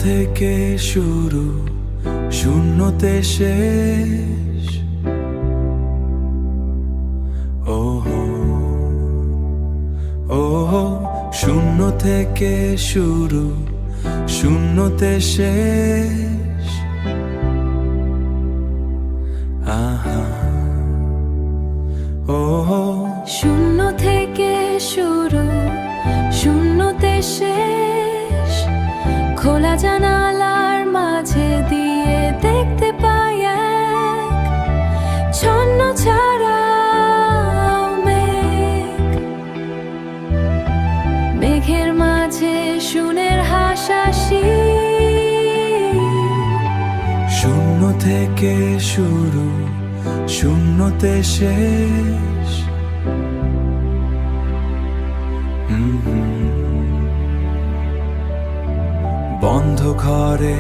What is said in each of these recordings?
থেকে শুরু, শূন্যতে শেষ। ওহো ওহো, শূন্য থেকে শুরু, শূন্যতে শেষ। আহা ওহো, শূন্য থেকে শুরু, শূন্যতে শেষ। খোলা জানালার মাঝে দিয়ে দেখতে পাই এক ছন্ন ছাড়া মেঘ। মেঘের মাঝে শুনের হাসাশি। শূন্য থেকে শুরু, শূন্যতে শেষ। বন্ধ ঘরে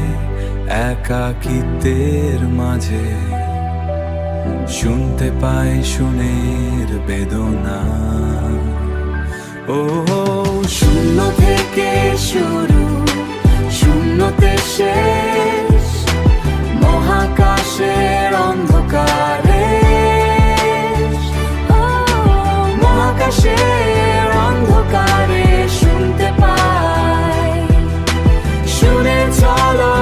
একাকিত্বের মাঝে শুনতে পাই শুনের বেদনা। ও শূন্য থেকে শুরু, শূন্যতে শেষ। মহাকাশের অন্ধকারে, মহাকাশের অন্ধকারে শুনতে পাই শুনে চলো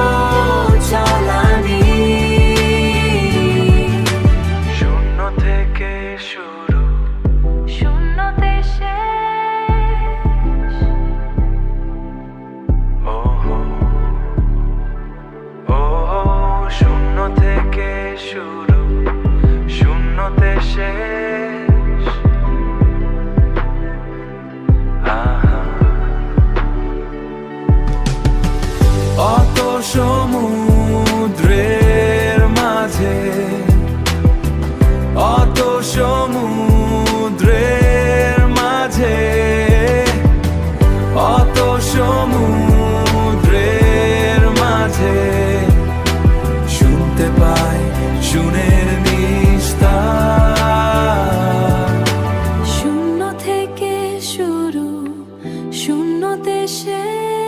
চালানি। শূন্য থেকে শুরু, শূন্যতে শেষ। ওহো ওহো, শূন্য থেকে শুরু, শূন্যতে শেষ। আহা, অত সমুদ্রের মাঝে, অত সমুদ্রের মাঝে, অত সমুদ্রের মাঝে শুনতে পাই শুনের নিস্তার। শূন্য থেকে শুরু, শূন্যতে শেষ।